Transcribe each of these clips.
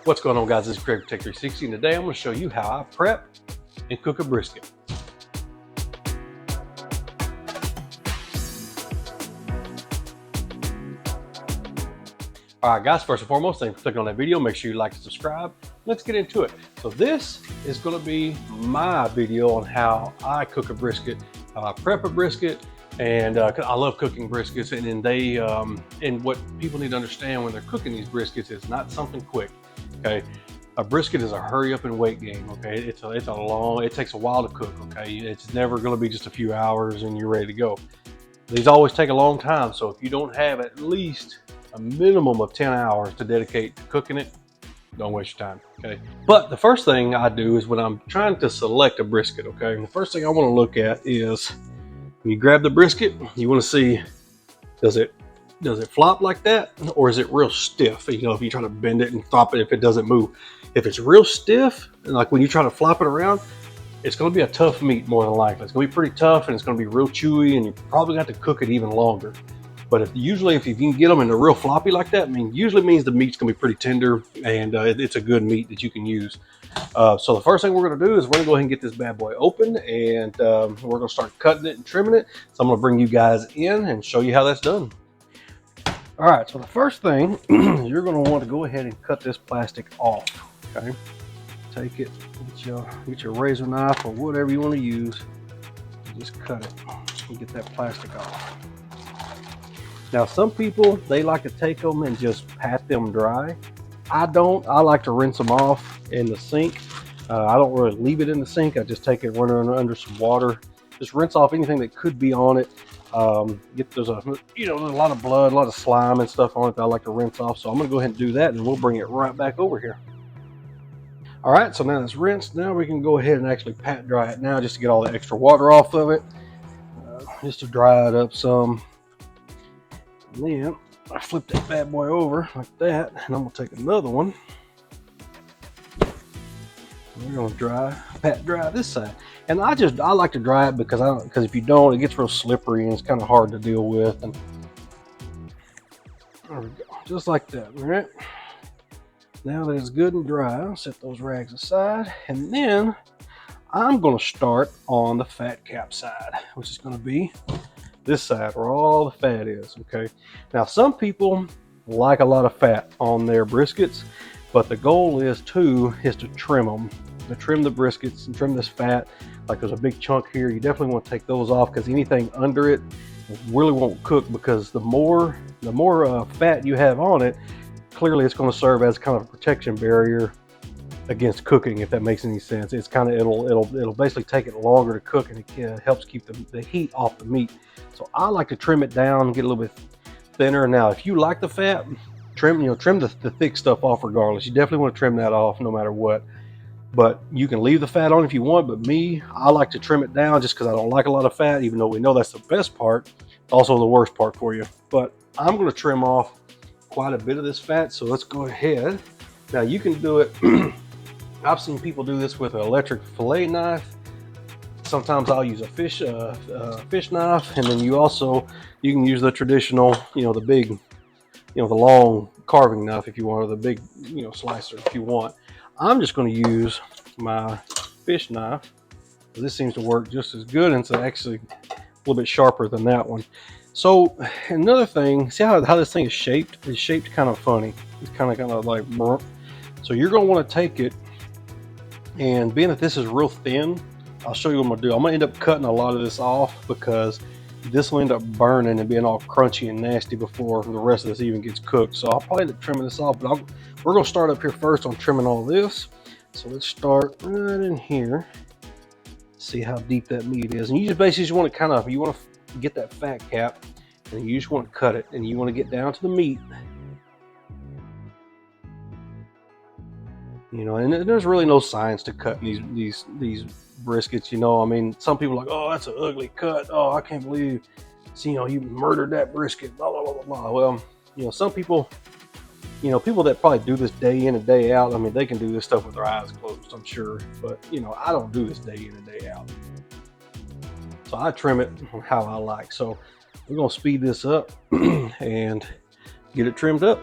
What's going on, guys? This is Craig Tech 360, and today I'm going to show you how I prep and cook a brisket. All right, guys, first and foremost, thanks for clicking on that video. Make sure you like and subscribe. Let's get into it. So this is going to be my video on how I cook a brisket, how I prep a brisket, and I love cooking briskets. And then and what people need to understand when they're cooking these briskets is not something quick. Okay, a brisket is a hurry up and wait game. Okay, it takes a while to cook. Okay, it's never going to be just a few hours and you're ready to go. These always take a long time. So if you don't have at least a minimum of 10 hours to dedicate to cooking it, don't waste your time. Okay, but the first thing I do is when I'm trying to select a brisket. Okay, the first thing I want to look at is when you grab the brisket, you want to see, does it flop like that, or is it real stiff? You know, if you try to bend it and flop it, if it doesn't move. If it's real stiff, and like when you try to flop it around, it's going to be a tough meat more than likely. It's going to be pretty tough, and it's going to be real chewy, and you probably got to cook it even longer. But if you can get them in the real floppy like that, usually means the meat's going to be pretty tender, and it's a good meat that you can use. So the first thing we're going to do is we're going to go ahead and get this bad boy open, and we're going to start cutting it and trimming it. So I'm going to bring you guys in and show you how that's done. All right, so the first thing, you're going to want to go ahead and cut this plastic off. Okay, take it, get your razor knife or whatever you want to use, and just cut it and get that plastic off. Now, some people, they like to take them and just pat them dry. I don't. I like to rinse them off in the sink. I don't really leave it in the sink. I just take it, run it under some water, just rinse off anything that could be on it. There's a lot of blood, a lot of slime and stuff on it that I like to rinse off. So I'm going to go ahead and do that, and we'll bring it right back over here. All right, so now it's rinsed. Now we can go ahead and actually pat dry it now, just to get all the extra water off of it, just to dry it up some. And then I flip that bad boy over like that, and I'm gonna take another one. We're gonna pat dry this side, and I like to dry it because if you don't, it gets real slippery and it's kind of hard to deal with. And there we go, just like that. All right. Now that it's good and dry, I'll set those rags aside, and then I'm gonna start on the fat cap side, which is gonna be this side where all the fat is. Okay, now some people like a lot of fat on their briskets, but the goal is to trim them, to trim the briskets and trim this fat. Like there's a big chunk here, you definitely want to take those off, because anything under it really won't cook, because the more fat you have on it, clearly it's going to serve as kind of a protection barrier against cooking, if that makes any sense. It's kind of, it'll basically take it longer to cook, and it helps keep the heat off the meat. So I like to trim it down, get a little bit thinner. Now, if you like the fat, trim the thick stuff off regardless. You definitely want to trim that off no matter what. But you can leave the fat on if you want, but I like to trim it down just because I don't like a lot of fat, even though we know that's the best part, also the worst part for you. But I'm going to trim off quite a bit of this fat, so let's go ahead. Now you can do it, I've seen people do this with an electric fillet knife. Sometimes I'll use a fish knife, and then you can use the traditional, the big, the long carving knife if you want, or the big, slicer if you want. I'm just going to use my fish knife. This seems to work just as good, and it's actually a little bit sharper than that one. So another thing, see how this thing is shaped? It's shaped kind of funny. It's kind of like, so you're going to want to take it, and being that this is real thin, I'll show you what I'm going to do. I'm going to end up cutting a lot of this off, because this will end up burning and being all crunchy and nasty before the rest of this even gets cooked. So I'll probably end up trimming this off, but we're going to start up here first on trimming all this. So let's start right in here. See how deep that meat is. And you just basically want to get that fat cap, and you just want to cut it, and you want to get down to the meat. And there's really no science to cutting these briskets. Some people are like, oh, that's an ugly cut. Oh, I can't believe, you murdered that brisket. Blah blah blah blah. Well, some people, people that probably do this day in and day out. They can do this stuff with their eyes closed, I'm sure. But I don't do this day in and day out. So I trim it how I like. So we're gonna speed this up and get it trimmed up.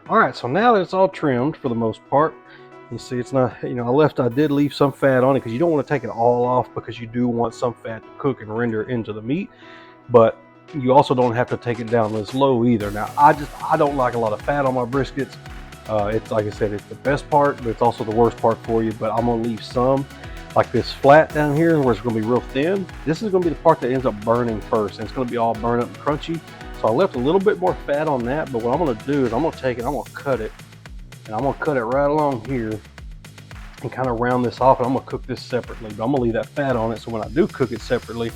All right, so now that it's all trimmed for the most part, you see it's not, I did leave some fat on it because you don't want to take it all off, because you do want some fat to cook and render into the meat, but you also don't have to take it down this low either. Now, I don't like a lot of fat on my briskets. It's like I said, it's the best part, but it's also the worst part for you. But I'm gonna leave some, like this flat down here where it's gonna be real thin. This is gonna be the part that ends up burning first, and it's gonna be all burned up and crunchy. So I left a little bit more fat on that, but what I'm gonna do is I'm gonna take it, I'm gonna cut it, and I'm gonna cut it right along here and kind of round this off, and I'm gonna cook this separately. But I'm gonna leave that fat on it, so when I do cook it separately,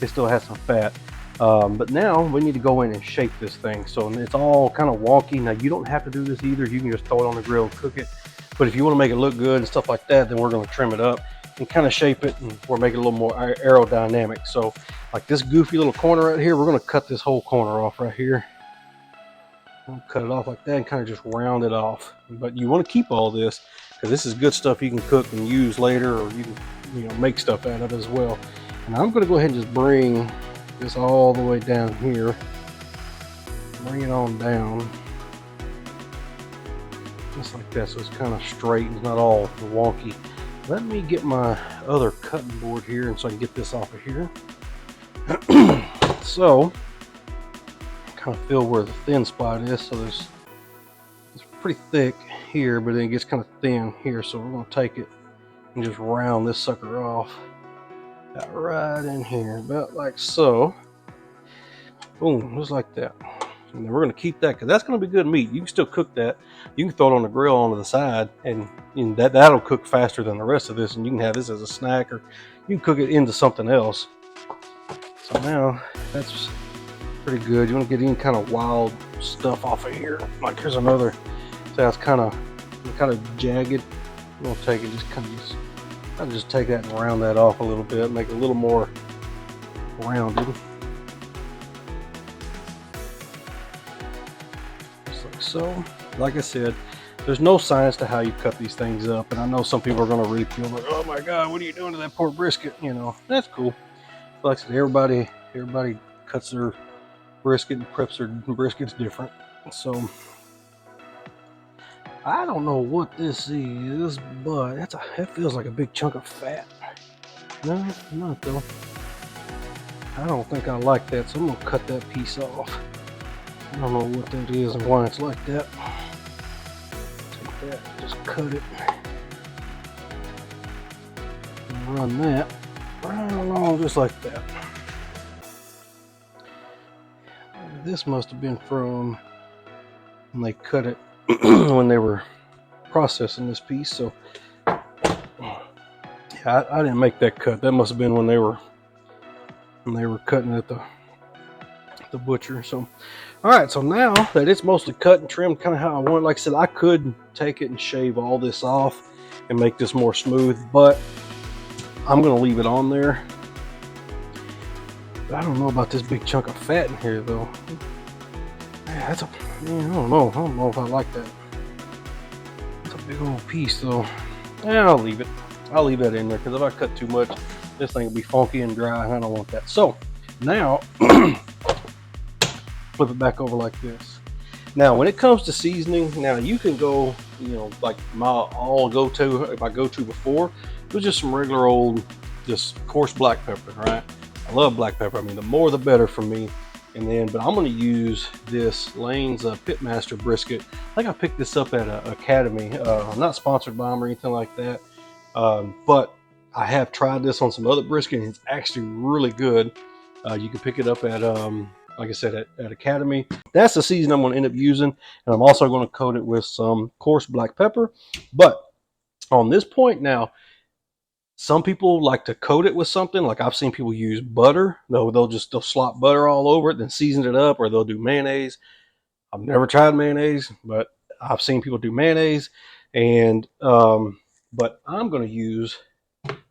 it still has some fat. But now we need to go in and shape this thing. So it's all kind of wonky. Now you don't have to do this either. You can just throw it on the grill and cook it. But if you want to make it look good and stuff like that, then we're going to trim it up and kind of shape it, and we're making it a little more aerodynamic. So like this goofy little corner right here, we're going to cut this whole corner off right here. I'll cut it off like that and kind of just round it off. But you want to keep all this, because this is good stuff you can cook and use later, or you can make stuff out of it as well. And I'm going to go ahead and just bring this all the way down here. Bring it on down. Just like that, so it's kind of straight and not all wonky. Let me get my other cutting board here, and so I can get this off of here. So, kind of feel where the thin spot is. So it's pretty thick here, but then it gets kind of thin here. So we're going to take it and just round this sucker off. Right in here, about like so. Boom, just like that. And then we're going to keep that, because that's going to be good meat. You can still cook that. You can throw it on the grill onto the side, and that'll cook faster than the rest of this. And you can have this as a snack, or you can cook it into something else. So now that's pretty good. You want to get any kind of wild stuff off of here. Like here's another. So that's kind of jagged. I'm going to take it, I'll just take that and round that off a little bit, make it a little more rounded. Just like so. Like I said, there's no science to how you cut these things up, and I know some people are going to ridicule, like, oh my God, what are you doing to that poor brisket? That's cool. Like I said, everybody cuts their brisket and preps their briskets different. So I don't know what this is, but that feels like a big chunk of fat. No, not though. I don't think I like that, so I'm gonna cut that piece off. I don't know what that is and why it's like that. Take that, just cut it. And run that right along just like that. This must have been from when they cut it when they were processing this piece. So yeah, I didn't make that cut. That must have been when they were cutting at the butcher. So all right, so now that it's mostly cut and trimmed kind of how I want, like I said, I could take it and shave all this off and make this more smooth, but I'm gonna leave it on there. But I don't know about this big chunk of fat in here though. Man, I don't know if I like that. It's a big old piece though. Yeah, I'll leave it. I'll leave that in there, because if I cut too much, this thing will be funky and dry, and I don't want that. So now flip it back over like this. Now when it comes to seasoning, now you can go, like my go-to before was just some regular old, just coarse black pepper, right? I love black pepper. I mean, the more the better for me. But I'm going to use this Lane's Pitmaster brisket. I think I picked this up at Academy. I'm not sponsored by them or anything like that, but I have tried this on some other brisket, and it's actually really good. You can pick it up at, like I said, at Academy. That's the season I'm going to end up using, and I'm also going to coat it with some coarse black pepper. But on this point now, some people like to coat it with something. Like I've seen people use butter. They'll slop butter all over it, then season it up, or they'll do mayonnaise. I've never tried mayonnaise, but I've seen people do mayonnaise. But I'm going to use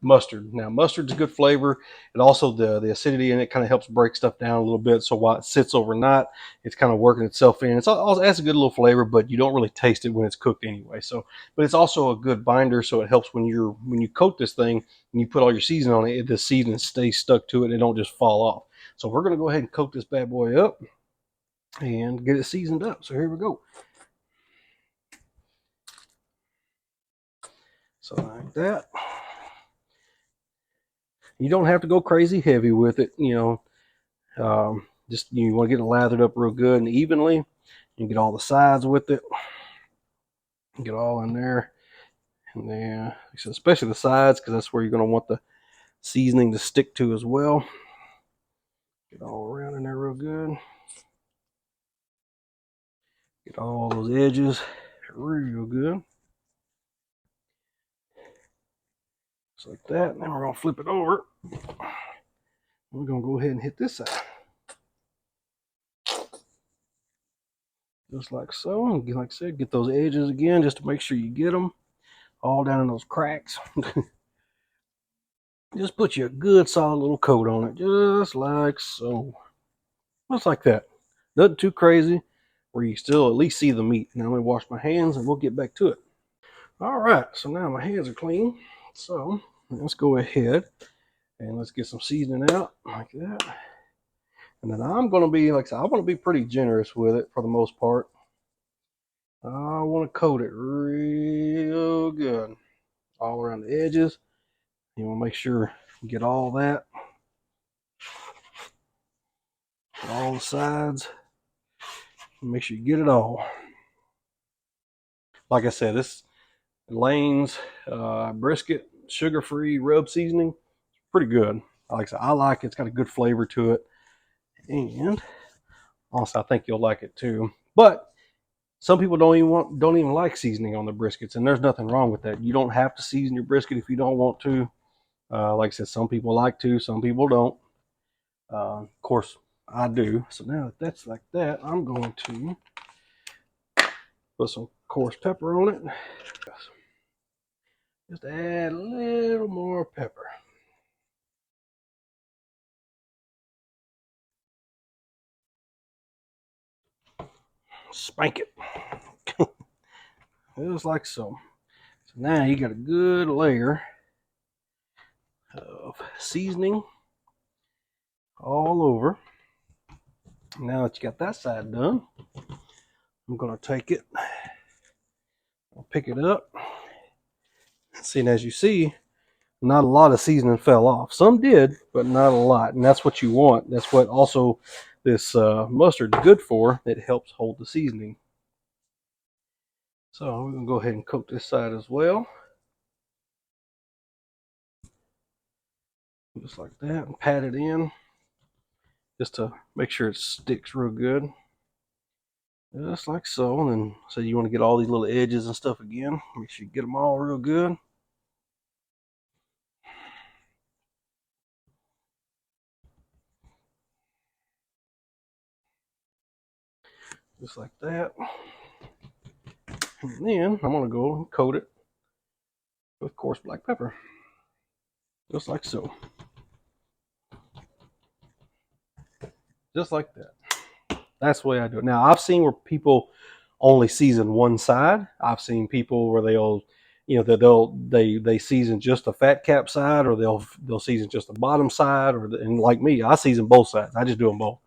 mustard. Now, mustard's a good flavor. It also, the acidity in it kind of helps break stuff down a little bit. So while it sits overnight, it's kind of working itself in. It has a good little flavor, but you don't really taste it when it's cooked anyway. So, but it's also a good binder, so it helps when you coat this thing and you put all your seasoning on it, the seasoning stays stuck to it and it don't just fall off. So we're going to go ahead and coat this bad boy up and get it seasoned up. So here we go. So like that. You don't have to go crazy heavy with it, you know. Just you want to get it lathered up real good and evenly. You get all the sides with it. Get all in there. And then, especially the sides, because that's where you're going to want the seasoning to stick to as well. Get all around in there real good. Get all those edges real good. Just like that. And then we're going to flip it over. We're going to go ahead and hit this side. Just like so. And like I said, get those edges again just to make sure you get them all down in those cracks. Just put you a good solid little coat on it. Just like so. Just like that. Nothing too crazy, where you still at least see the meat. Now let me wash my hands and we'll get back to it. All right, so now my hands are clean. So let's go ahead and let's get some seasoning out like that. And then I'm going to be, like I said, I want to be pretty generous with it for the most part. I want to coat it real good all around the edges. You want to make sure you get all that, all the sides. Make sure you get it all. Like I said, this Lane's brisket sugar-free rub seasoning, pretty good. Like I said, I like it. It's got a good flavor to it, and also I think you'll like it too. But some people don't even like seasoning on the briskets, and there's nothing wrong with that. You don't have to season your brisket if you don't want to. Like I said, some people like to, some people don't. Of course, I do. So now that that's like that, I'm going to put some coarse pepper on it. Just add a little more pepper. Spank it. Just like so. So now you got a good layer of seasoning all over. Now that you got that side done, I'm going to take it, I'll pick it up. See, and as you see, not a lot of seasoning fell off. Some did, but not a lot. And that's what you want. That's what also this mustard is good for. It helps hold the seasoning. So we're going to go ahead and coat this side as well. Just like that, and pat it in just to make sure it sticks real good. Just like so. And then so you want to get all these little edges and stuff again. Make sure you get them all real good. Just like that. And then I'm going to go and coat it with coarse black pepper. Just like so. Just like that. That's the way I do it. Now, I've seen where people only season one side. I've seen people where they'll, you know, they season just the fat cap side, or they'll season just the bottom side, and like me, I season both sides. I just do them both.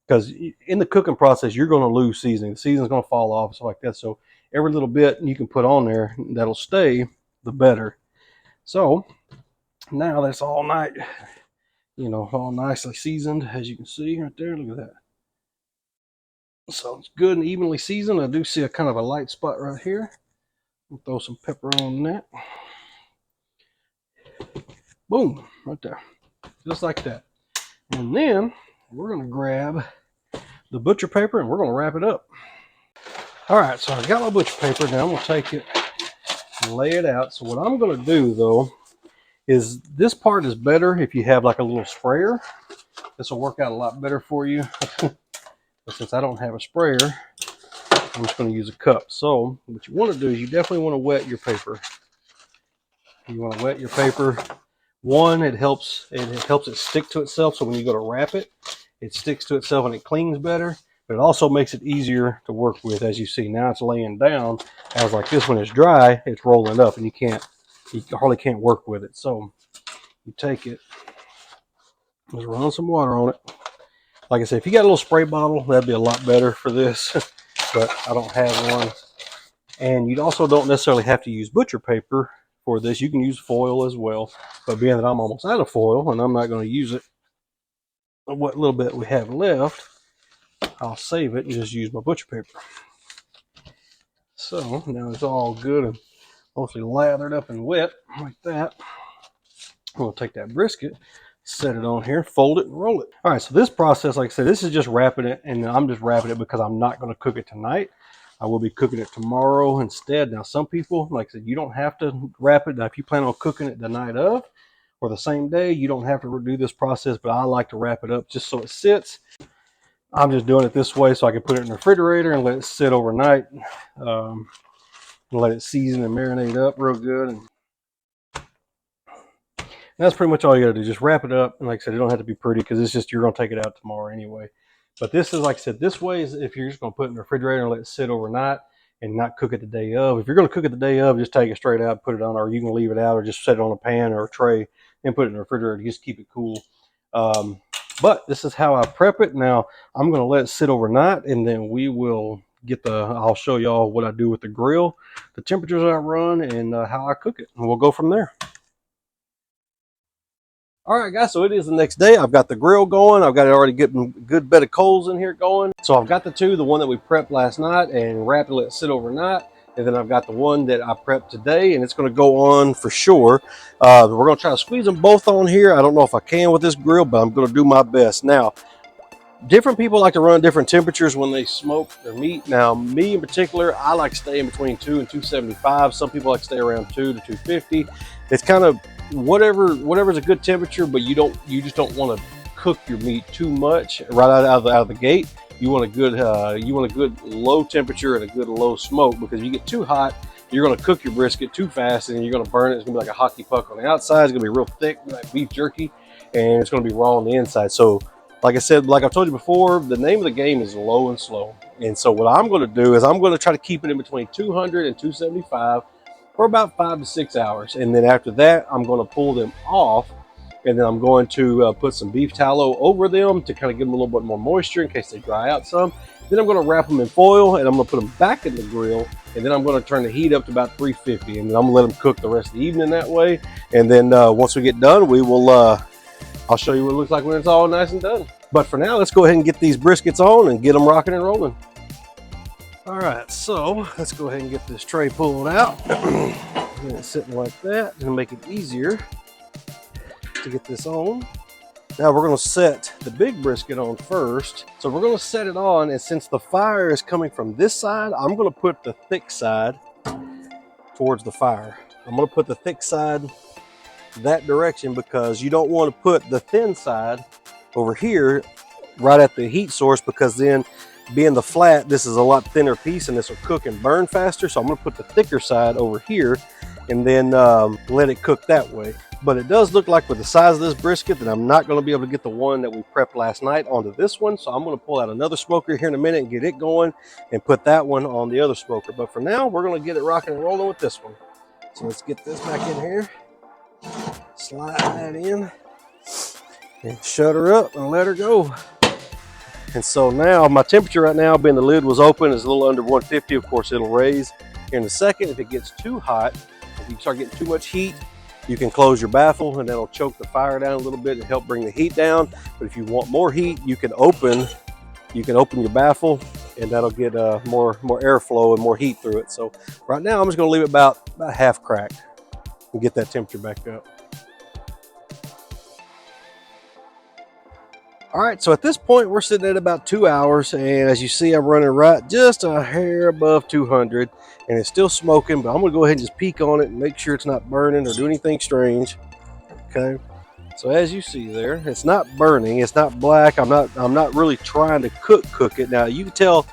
Because in the cooking process, you're going to lose seasoning. The seasoning's going to fall off, stuff like that. So every little bit you can put on there that'll stay, the better. So now that's all night, you know, all nicely seasoned, as you can see right there. Look at that. So it's good and evenly seasoned. I do see a kind of a light spot right here. I'll throw some pepper on that. Boom, right there. Just like that. And then we're going to grab the butcher paper and we're going to wrap it up. All right, so I got my butcher paper. Now I'm going to take it and lay it out. So what I'm going to do, though, is this part is better if you have like a little sprayer. This will work out a lot better for you. But since I don't have a sprayer, I'm just going to use a cup. So what you want to do is you definitely want to wet your paper. You want to wet your paper. One, it helps it stick to itself. So when you go to wrap it, it sticks to itself and it clings better. But it also makes it easier to work with. As you see, now it's laying down. I was like this, when it's dry, it's rolling up, and you hardly can't work with it. So you take it, just run some water on it. Like I said, if you got a little spray bottle, that'd be a lot better for this. But I don't have one. And you also don't necessarily have to use butcher paper for this. You can use foil as well, but being that I'm almost out of foil and I'm not going to use it, what little bit we have left, I'll save it and just use my butcher paper. So now it's all good and mostly lathered up and wet like that. I'm going to take that brisket, set it on here, fold it, and roll it. All right, so this process, like I said, this is just wrapping it, and I'm just wrapping it because I'm not going to cook it tonight. I will be cooking it tomorrow instead. Now, some people, like I said, you don't have to wrap it. Now, if you plan on cooking it the night of or the same day, you don't have to do this process, but I like to wrap it up just so it sits. I'm just doing it this way so I can put it in the refrigerator and let it sit overnight. Let it season and marinate up real good. And that's pretty much all you got to do. Just wrap it up. And like I said, it don't have to be pretty because it's just you're going to take it out tomorrow anyway. But this is, like I said, this way is if you're just going to put it in the refrigerator and let it sit overnight and not cook it the day of. If you're going to cook it the day of, just take it straight out, put it on, or you can leave it out or just set it on a pan or a tray and put it in the refrigerator. Just keep it cool. But this is how I prep it. Now, I'm going to let it sit overnight, and then we will get I'll show y'all what I do with the grill, the temperatures I run, and how I cook it. And we'll go from there. All right, guys, so it is the next day. I've got the grill going. I've got it already getting a good bed of coals in here going. So I've got the one that we prepped last night and wrapped and let it sit overnight. And then I've got the one that I prepped today, and it's going to go on for sure. We're going to try to squeeze them both on here. I don't know if I can with this grill, but I'm going to do my best. Now, different people like to run different temperatures when they smoke their meat. Now, me in particular, I like to stay in between 2 and 275. Some people like to stay around 2 to 250. It's kind of whatever's a good temperature, but you just don't want to cook your meat too much right out of the gate. You want a good low temperature and a good low smoke, because if you get too hot, you're going to cook your brisket too fast and you're going to burn it. It's going to be like a hockey puck on the outside. It's going to be real thick like beef jerky, and it's going to be raw on the inside. So like I said, like I've told you before, the name of the game is low and slow. And so what I'm going to do is I'm going to try to keep it in between 200 and 275 for about 5 to 6 hours. And then after that, I'm going to pull them off. And then I'm going to put some beef tallow over them to kind of give them a little bit more moisture in case they dry out some. Then I'm going to wrap them in foil, and I'm going to put them back in the grill. And then I'm going to turn the heat up to about 350. And then I'm going to let them cook the rest of the evening that way. And then once we get done, we will, I'll show you what it looks like when it's all nice and done. But for now, let's go ahead and get these briskets on and get them rocking and rolling. All right, so let's go ahead and get this tray pulled out. And it's sitting like that, and make it easier to get this on. Now we're going to set the big brisket on first. So we're going to set it on, and since the fire is coming from this side, I'm going to put the thick side towards the fire. I'm going to put the thick side that direction because you don't want to put the thin side over here right at the heat source, because then being the flat, this is a lot thinner piece and this will cook and burn faster. So I'm going to put the thicker side over here and then let it cook that way. But it does look like with the size of this brisket that I'm not going to be able to get the one that we prepped last night onto this one. So I'm going to pull out another smoker here in a minute and get it going and put that one on the other smoker. But for now, we're going to get it rocking and rolling with this one. So let's get this back in here. Slide that in and shut her up and let her go. And so now my temperature right now, being the lid was open, is a little under 150. Of course, it'll raise here in a second. If it gets too hot, if you start getting too much heat, you can close your baffle and that'll choke the fire down a little bit and help bring the heat down. But if you want more heat, you can open your baffle and that'll get more airflow and more heat through it. So right now I'm just going to leave it about half cracked and get that temperature back up. All right, so at this point, we're sitting at about 2 hours, and as you see, I'm running right just a hair above 200, and it's still smoking, but I'm gonna go ahead and just peek on it and make sure it's not burning or do anything strange, okay? So as you see there, it's not burning, it's not black. I'm not really trying to cook it. Now, you can tell,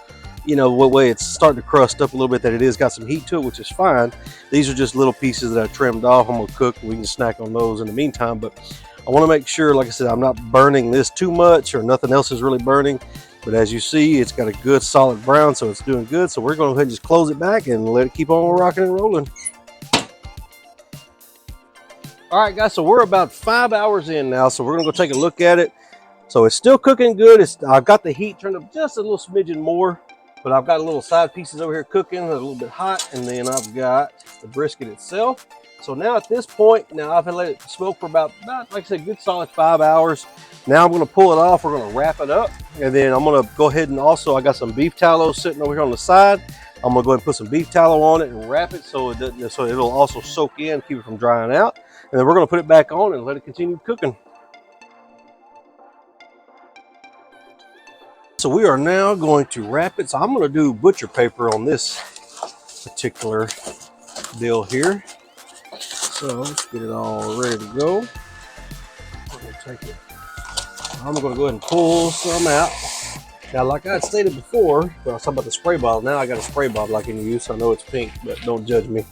you know, what way it's starting to crust up a little bit, that it is got some heat to it, which is fine. These are just little pieces that I trimmed off. I'm gonna cook, we can snack on those in the meantime, but I want to make sure, like I said, I'm not burning this too much or nothing else is really burning. But as you see, it's got a good solid brown, so it's doing good. So we're going to go ahead and just close it back and let it keep on rocking and rolling. All right, guys, so we're about 5 hours in now, so we're going to go take a look at it. So it's still cooking good. I've got the heat turned up just a little smidgen more, but I've got a little side pieces over here cooking, a little bit hot, and then I've got the brisket itself. So now at this point, now I've let it smoke for about like I said, good solid 5 hours. Now I'm gonna pull it off, we're gonna wrap it up, and then I'm gonna go ahead and also, I got some beef tallow sitting over here on the side. I'm gonna go ahead and put some beef tallow on it and wrap it so it'll also soak in, keep it from drying out. And then we're gonna put it back on and let it continue cooking. So we are now going to wrap it. So I'm gonna do butcher paper on this particular deal here. So let's get it all ready to go. I'm gonna go ahead and pull some out. Now, like I had stated before, I was talking about the spray bottle. Now I got a spray bottle I can use. I know it's pink, but don't judge me.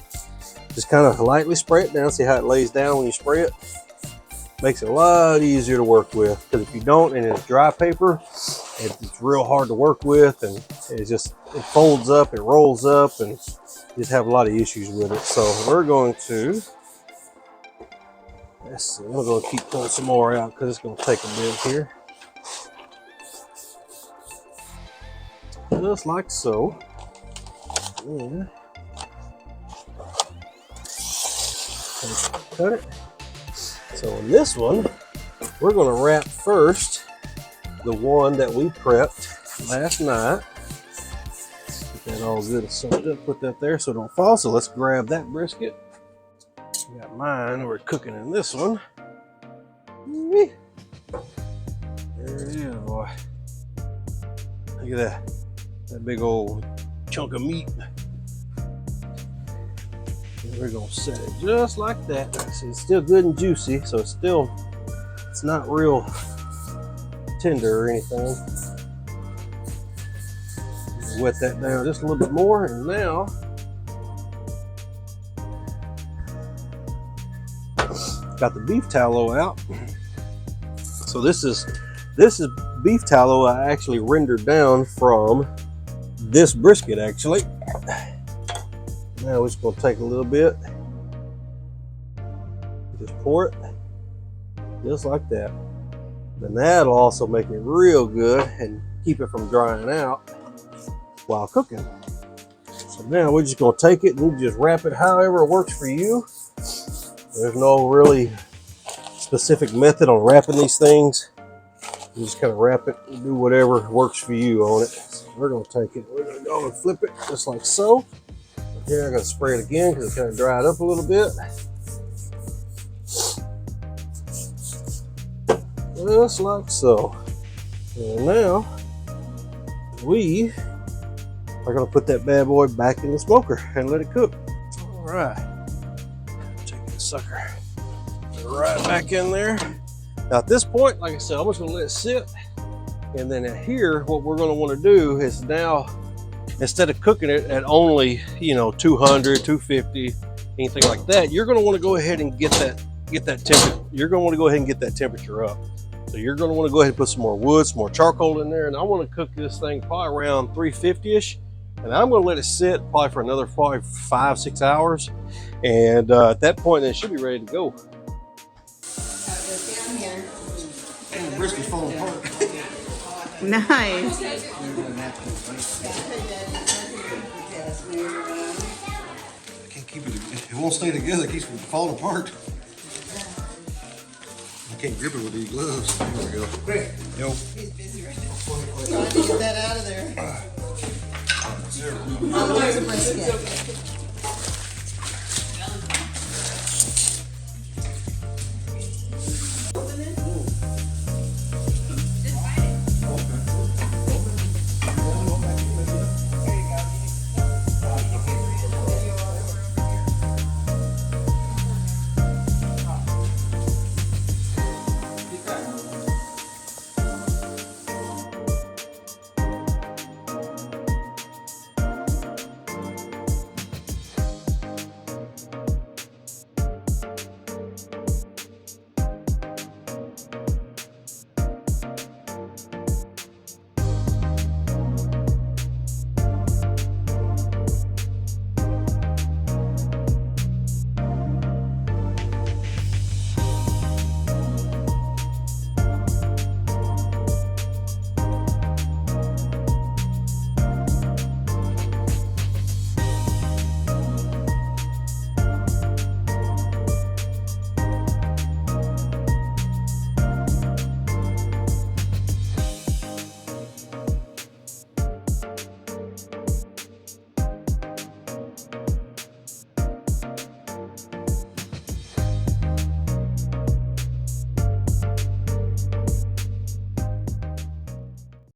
Just kind of lightly spray it down. See how it lays down when you spray it? Makes it a lot easier to work with. Because if you don't, and it's dry paper, it's real hard to work with, and it folds up, it rolls up, and you just have a lot of issues with it. So we're going to, let's see, I'm going to keep pulling some more out because it's going to take a bit here. Just like so. Yeah. Cut it. So in this one, we're going to wrap first the one that we prepped last night. Get that all good and soaked up. Put that there so it don't fall. So let's grab that brisket. We got mine. We're cooking in this one. There it is, boy. Look at that. That big old chunk of meat. And we're gonna set it just like that. See, it's still good and juicy, so it's not real tender or anything. Wet that down just a little bit more, and now got the beef tallow out. So this is beef tallow I actually rendered down from this brisket actually. Now we're just gonna take a little bit, just pour it, just like that. Then that'll also make it real good and keep it from drying out while cooking. So now we're just gonna take it and just wrap it however it works for you. There's no really specific method on wrapping these things. You just kind of wrap it and do whatever works for you on it. So we're gonna take it, we're gonna go and flip it just like so. Here I'm gonna spray it again because it kind of dried up a little bit. Just like so. And now we are gonna put that bad boy back in the smoker and let it cook. All right, take this sucker right back in there. Now at this point, like I said, I'm just gonna let it sit. And then here, what we're gonna wanna do is now, instead of cooking it at only, 200, 250, anything like that, you're gonna wanna go ahead and get that temperature. You're gonna wanna go ahead and get that temperature up. So you're gonna wanna go ahead and put some more wood, some more charcoal in there, and I wanna cook this thing probably around 350-ish. And I'm gonna let it sit probably for another 5-6 hours. And at that point, it should be ready to go. And the brisket's falling apart. Nice. I can't keep it. It won't stay together. It keeps falling apart. I can't grip it with these gloves. There we go. Yo. He's busy right now. Trying to get that out of there. Oh, there's a brisket.